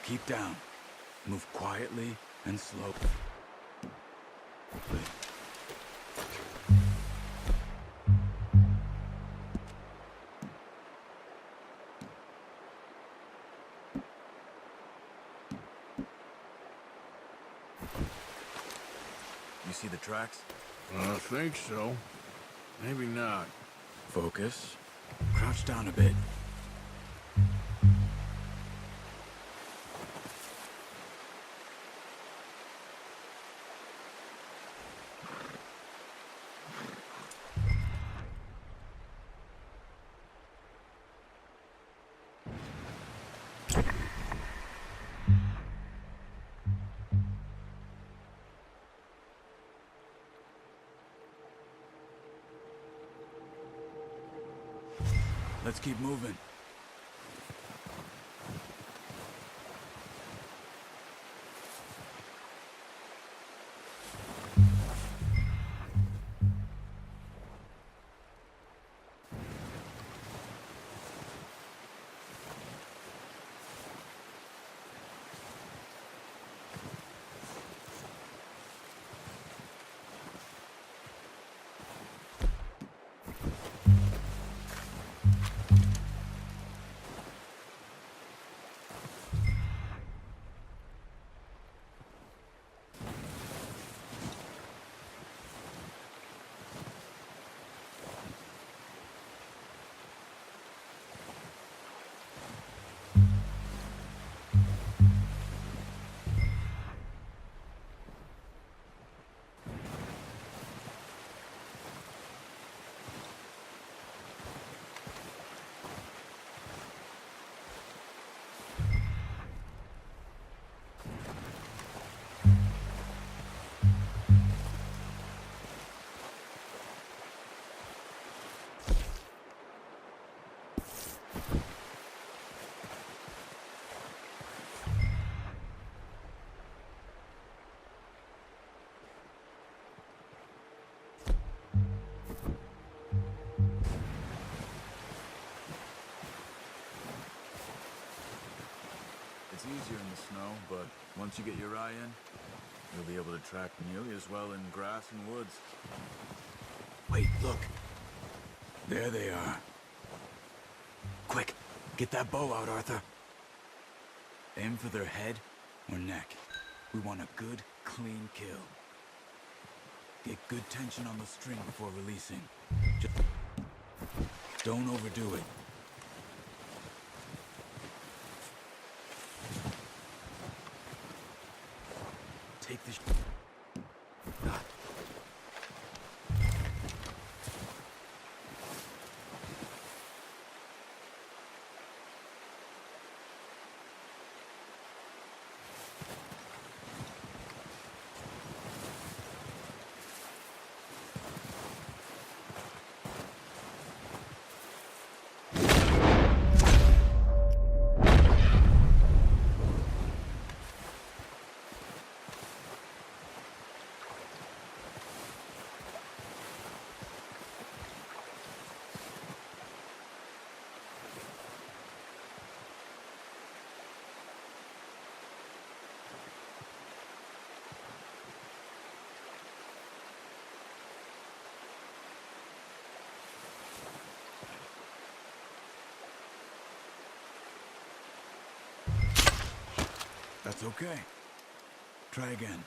Keep down. Move quietly and slowly. You see the tracks? I think so. Maybe not. Focus. Crouch down a bit. Let's keep moving. It's easier in the snow, but once you get your eye in, you'll be able to track nearly as well in grass and woods. Wait, look. There they are. Quick, get that bow out, Arthur. Aim for their head or neck. We want a good, clean kill. Get good tension on the string before releasing. Just don't overdo it. Take the That's okay. Try again.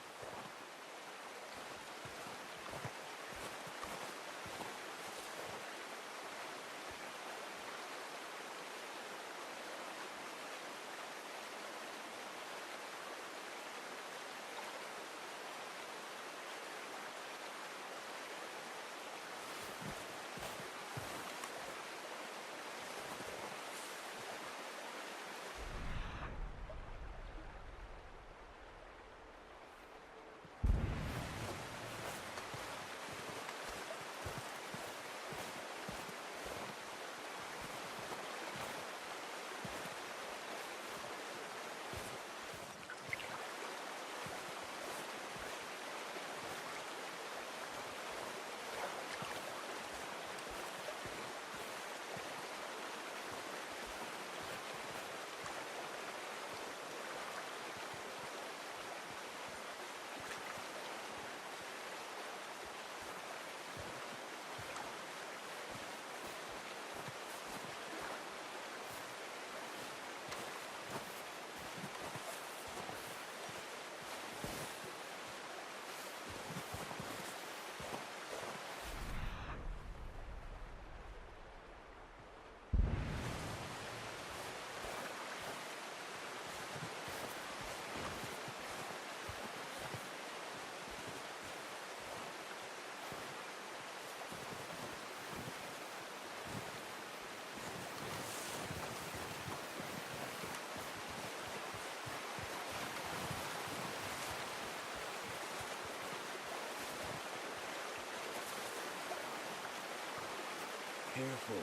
careful.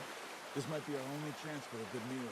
This might be our only chance for a good meal.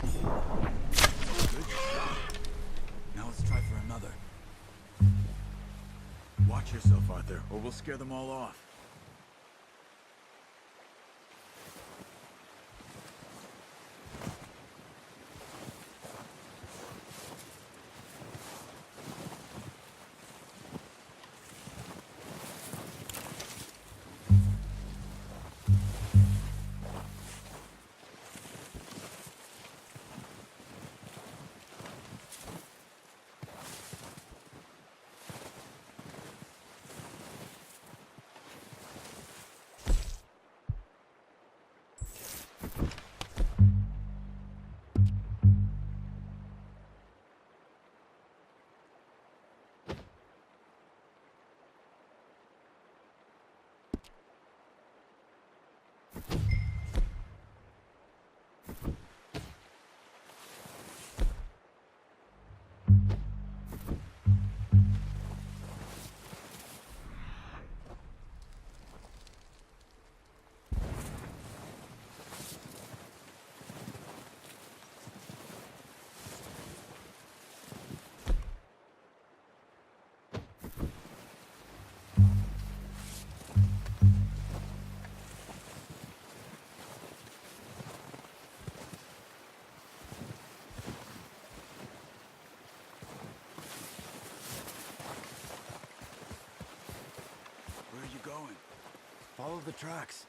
Good shot. Now let's try for another. Watch yourself, Arthur, or we'll scare them all off. Going. Follow the tracks.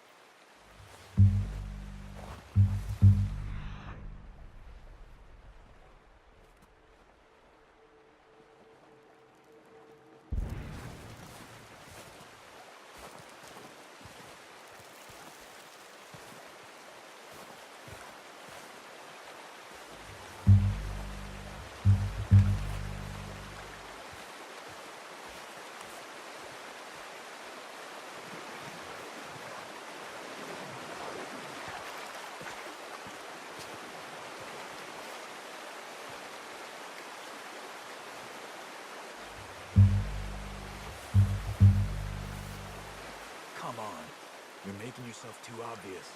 Come on. You're making yourself too obvious.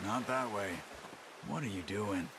Not that way. What are you doing?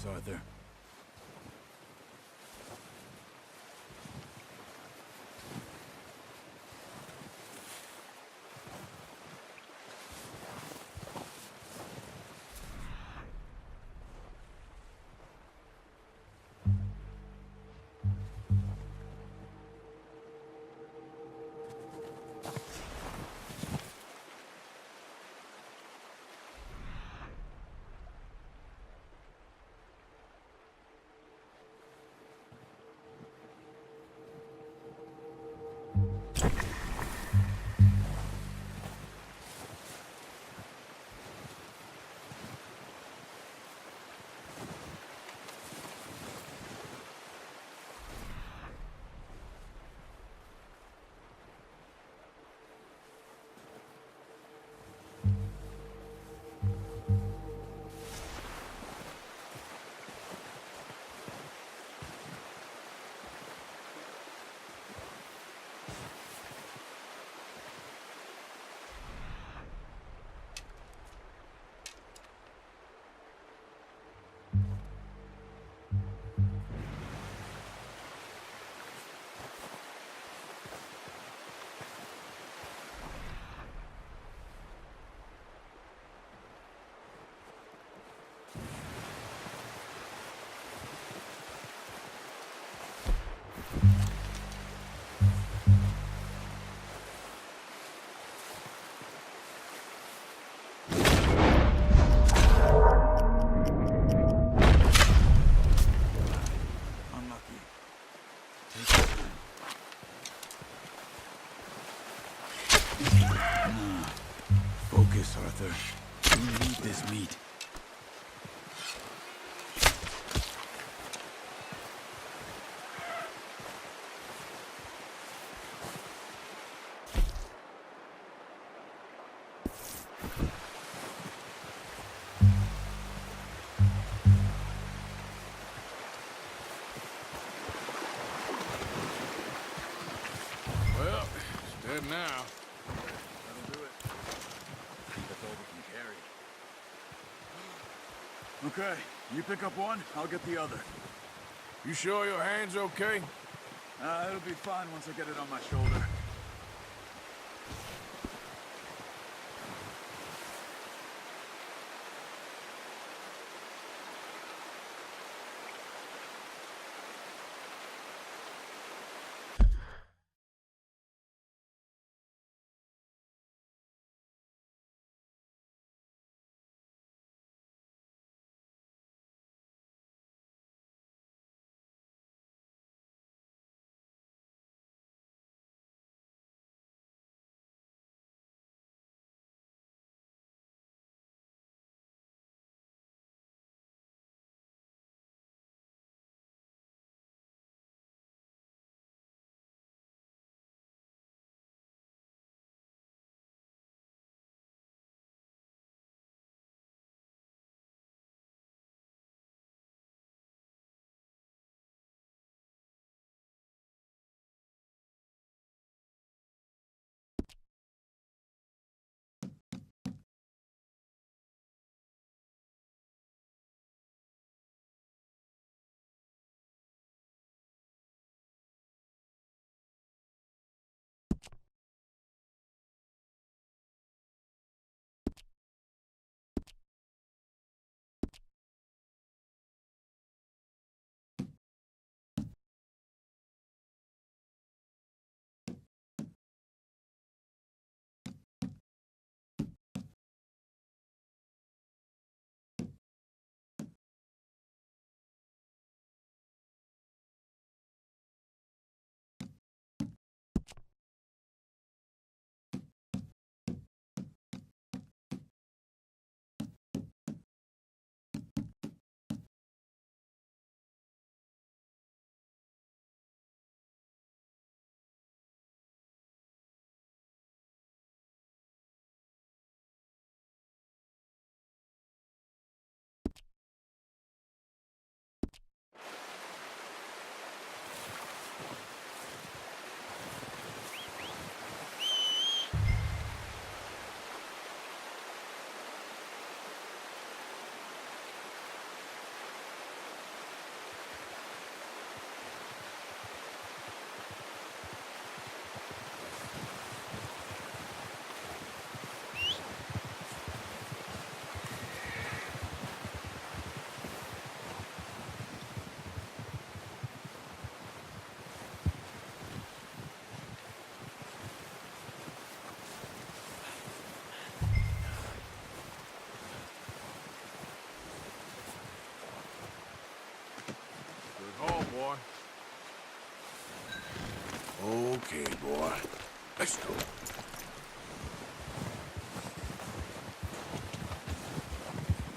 Relax, Arthur. Unlucky. Take your time. Focus, Arthur. You need this meat. Well, it's dead now. That'll do it. That's all we can carry. Okay, you pick up one, I'll get the other. You sure your hand's okay? It'll be fine once I get it on my shoulder. boy. Okay, boy. Let's go.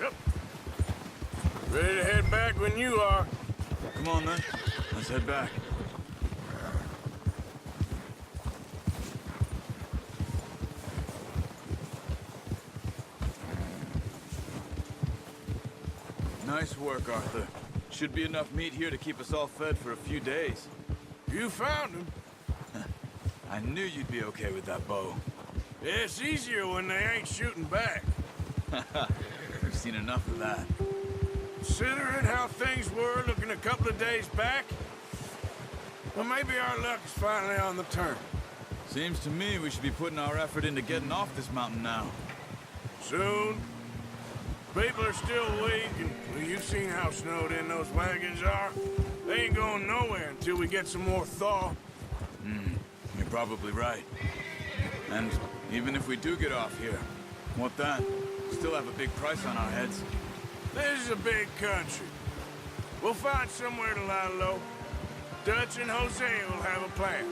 Yep. Ready to head back when you are. Come on, then. Let's head back. Nice work, Arthur. Should be enough meat here to keep us all fed for a few days. You found him. I knew you'd be okay with that bow. It's easier when they ain't shooting back. We've seen enough of that. Considering how things were looking a couple of days back, well, maybe our luck is finally on the turn. Seems to me we should be putting our effort into getting off this mountain now. Soon. People are still weak, and well, you've seen how snowed in those wagons are. They ain't going nowhere until we get some more thaw. You're probably right. And even if we do get off here, what then? We still have a big price on our heads. This is a big country. We'll find somewhere to lie low. Dutch and Hosea will have a plan.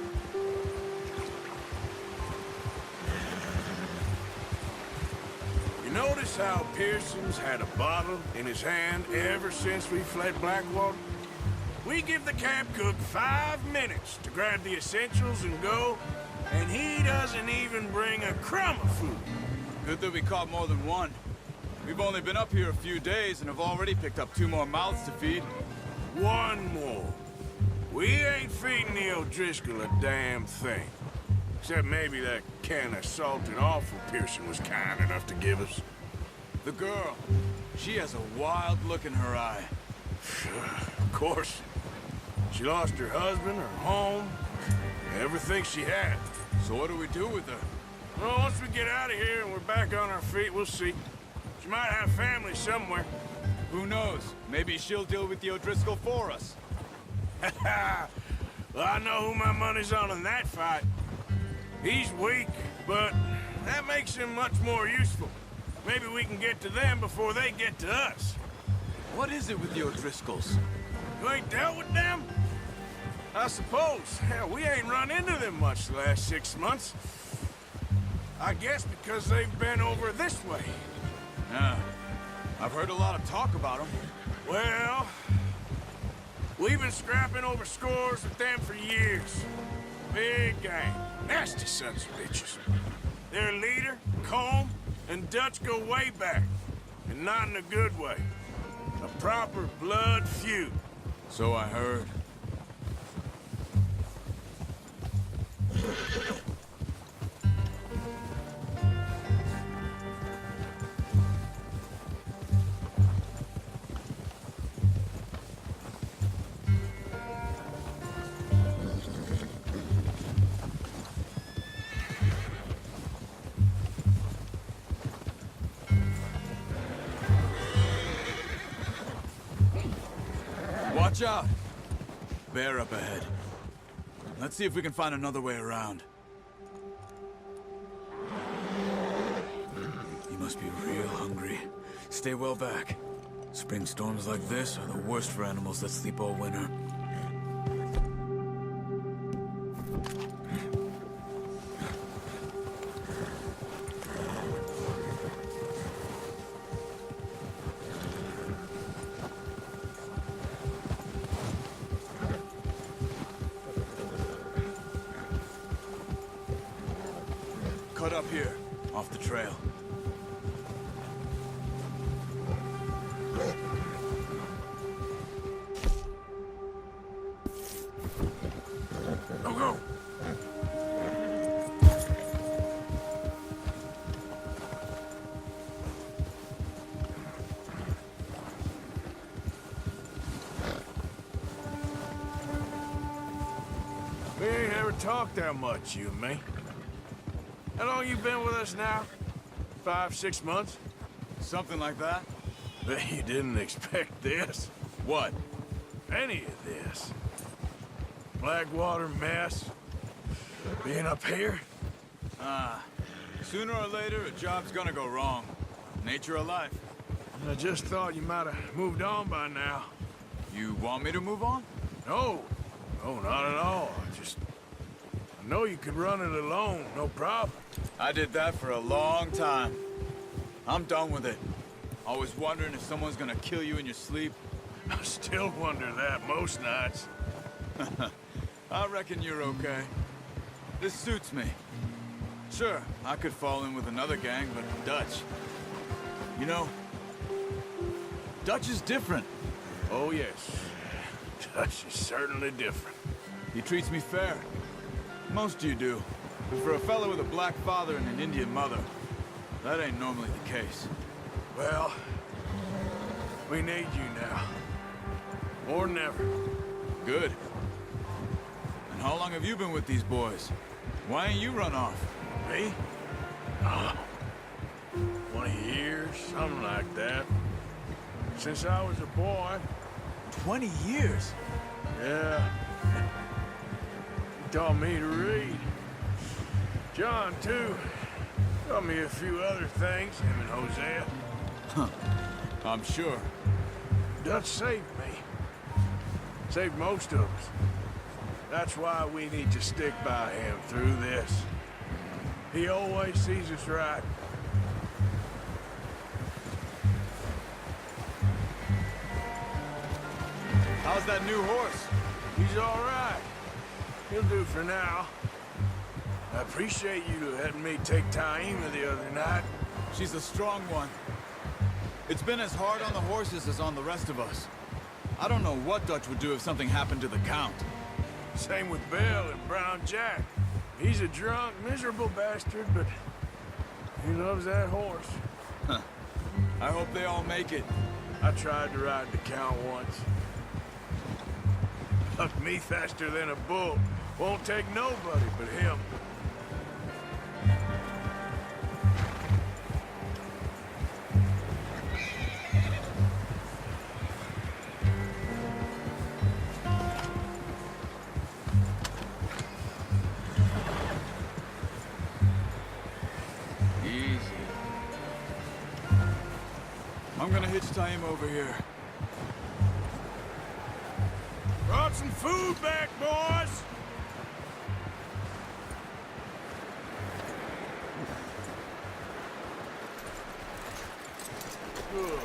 You notice how Pearson's had a bottle in his hand ever since we fled Blackwater? We give the camp cook 5 minutes to grab the essentials and go, and he doesn't even bring a crumb of food. Good that we caught more than one. We've only been up here a few days and have already picked up 2 more mouths to feed. One more. We ain't feeding the O'Driscoll a damn thing. Except maybe that can of salted offal Pearson was kind enough to give us. The girl, she has a wild look in her eye. Of course. She lost her husband, her home, everything she had. So what do we do with her? Well, once we get out of here and we're back on our feet, we'll see. She might have family somewhere. Who knows? Maybe she'll deal with the O'Driscoll for us. Well, I know who my money's on in that fight. He's weak, but that makes him much more useful. Maybe we can get to them before they get to us. What is it with the O'Driscolls? You ain't dealt with them? I suppose. Hell, we ain't run into them much the last 6 months. I guess because they've been over this way. Yeah, I've heard a lot of talk about them. Well, we've been scrapping over scores with them for years. Big gang. Nasty sons of bitches. Their leader, Combe, and Dutch go way back. And not in a good way. A proper blood feud. So I heard. Watch out! Bear up ahead. Let's see if we can find another way around. You must be real hungry. Stay well back. Spring storms like this are the worst for animals that sleep all winter. Cut up here, off the trail. Go, go. We ain't ever talked that much, you and me. How long you been with us now? 5, 6 months? Something like that? Bet you didn't expect this. What? Any of this. Blackwater mess. Being up here. Sooner or later, a job's gonna go wrong. Nature of life. I just thought you might have moved on by now. You want me to move on? No. No, not at all. I know you could run it alone, no problem. I did that for a long time. I'm done with it. Always wondering if someone's gonna kill you in your sleep. I still wonder that most nights. I reckon you're okay. This suits me. Sure, I could fall in with another gang, but Dutch... You know, Dutch is different. Oh, yes. Dutch is certainly different. He treats me fair. Most of you do. But for a fellow with a black father and an Indian mother, that ain't normally the case. Well, we need you now. More than ever. Good. And how long have you been with these boys? Why ain't you run off? Me? 20 years, something like that. Since I was a boy. 20 years? Yeah. He taught me to read. John, too. Taught me a few other things, him and Hosea. Huh. I'm sure. Dutch saved me. Saved most of us. That's why we need to stick by him through this. He always sees us right. How's that new horse? He's all right. He'll do for now. I appreciate you letting me take Taima the other night. She's a strong one. It's been as hard on the horses as on the rest of us. I don't know what Dutch would do if something happened to the Count. Same with Bill and Brown Jack. He's a drunk, miserable bastard, but he loves that horse. Huh. I hope they all make it. I tried to ride the Count once. Bucked me faster than a bull. Won't take nobody but him. Easy. I'm gonna hitch Taima over here. Brought some food back, boys! Good.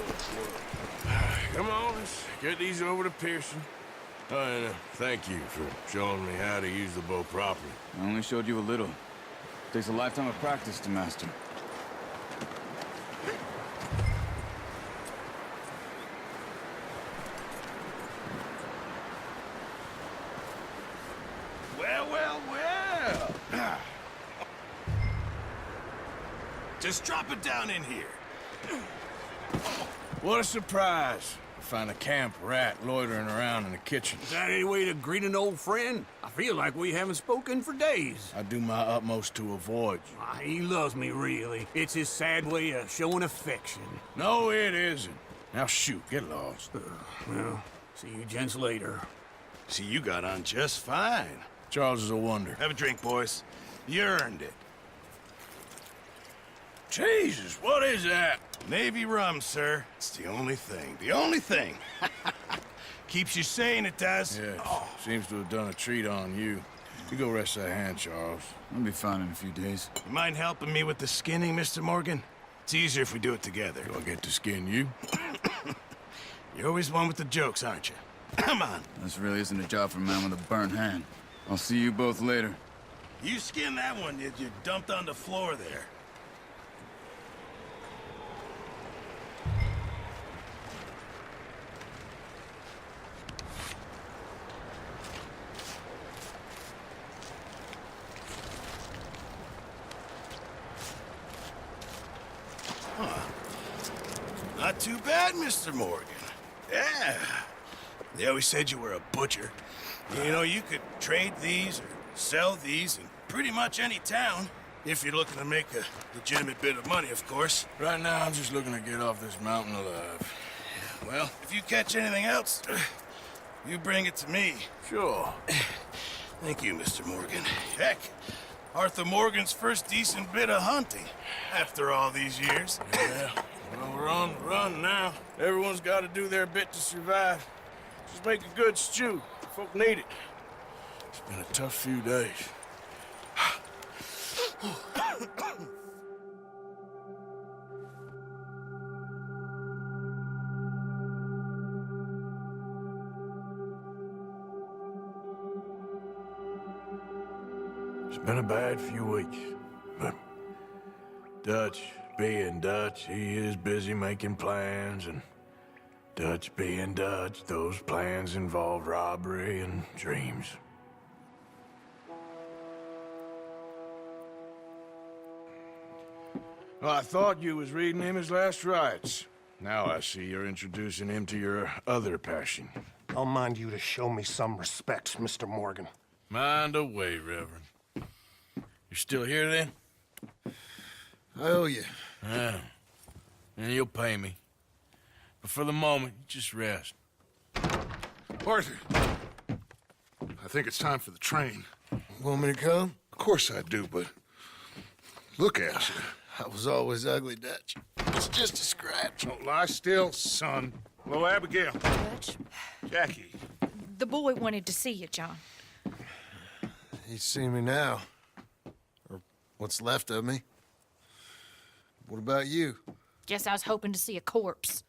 Come on, let's get these over to Pearson. And thank you for showing me how to use the bow properly. I only showed you a little. Takes a lifetime of practice to master. Well, well, well! Just drop it down in here. What a surprise. Find a camp rat loitering around in the kitchen. Is that any way to greet an old friend? I feel like we haven't spoken for days. I do my utmost to avoid you. He loves me, really. It's his sad way of showing affection. No, it isn't. Now shoot, get lost. Well, see you gents later. See, you got on just fine. Charles is a wonder. Have a drink, boys. You earned it. Jesus, what is that? Navy rum, sir. It's the only thing. The only thing. Keeps you sane, it does. Yes, seems to have done a treat on you. You go rest that hand, Charles. I'll be fine in a few days. You mind helping me with the skinning, Mr. Morgan? It's easier if we do it together. Do I get to skin you? You're always one with the jokes, aren't you? Come on. This really isn't a job for a man with a burnt hand. I'll see you both later. You skinned that one you dumped on the floor there. Not too bad, Mr. Morgan. Yeah. They always said you were a butcher. You know, you could trade these or sell these in pretty much any town. If you're looking to make a legitimate bit of money, of course. Right now, I'm just looking to get off this mountain alive. Well, if you catch anything else, you bring it to me. Sure. Thank you, Mr. Morgan. Heck, Arthur Morgan's first decent bit of hunting after all these years. Yeah. Well, we're on the run now. Everyone's got to do their bit to survive. Just make a good stew. Folk need it. It's been a tough few days. It's been a bad few weeks, but Dutch being Dutch, he is busy making plans, and Dutch being Dutch, those plans involve robbery and dreams. Well, I thought you was reading him his last rites. Now I see you're introducing him to your other passion. I'll mind you to show me some respect, Mr. Morgan. Mind away, Reverend. You're still here, then? I owe you. Yeah. And you'll pay me. But for the moment, just rest. Arthur, I think it's time for the train. Want me to come? Of course I do, but look at you. I was always ugly, Dutch. It's just a scratch. Don't lie still, son. Hello, Abigail. Dutch, Jackie. the boy wanted to see you, John. He's seen me now. Or what's left of me. What about you? Guess I was hoping to see a corpse.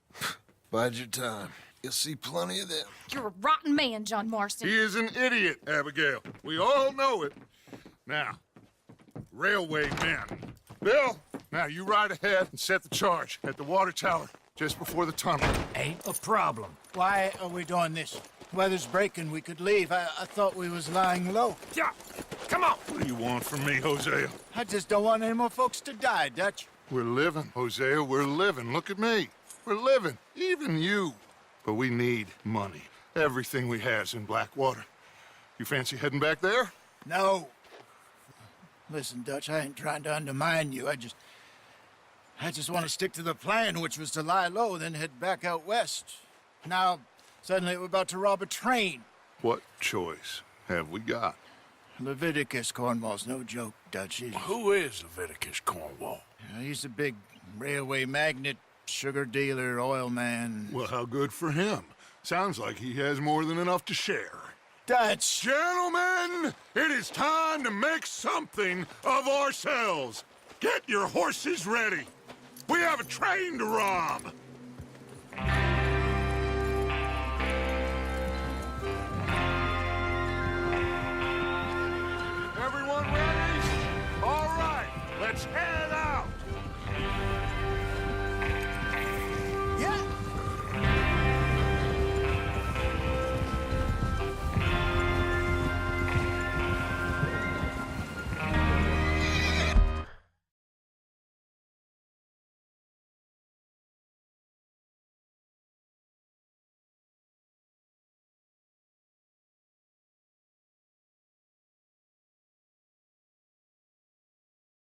Bide your time. You'll see plenty of them. You're a rotten man, John Marston. He is an idiot, Abigail. We all know it. Now, railway men. Bill, now you ride ahead and set the charge at the water tower just before the tunnel. Ain't a problem. Why are we doing this? Weather's breaking. We could leave. I thought we was lying low. Yeah, come on. What do you want from me, Hosea? I just don't want any more folks to die, Dutch. We're living, Hosea. We're living. Look at me. We're living. Even you. But we need money. Everything we has in Blackwater. You fancy heading back there? No. Listen, Dutch, I ain't trying to undermine you. I just want to stick to the plan, which was to lie low, then head back out west. Now, suddenly we're about to rob a train. What choice have we got? Leviticus Cornwall's no joke, Dutch. Who is Leviticus Cornwall? He's a big railway magnate, sugar dealer, oil man. Well, how good for him. Sounds like he has more than enough to share. Dutch! Gentlemen, it is time to make something of ourselves. Get your horses ready. We have a train to rob. Everyone ready? All right, let's head.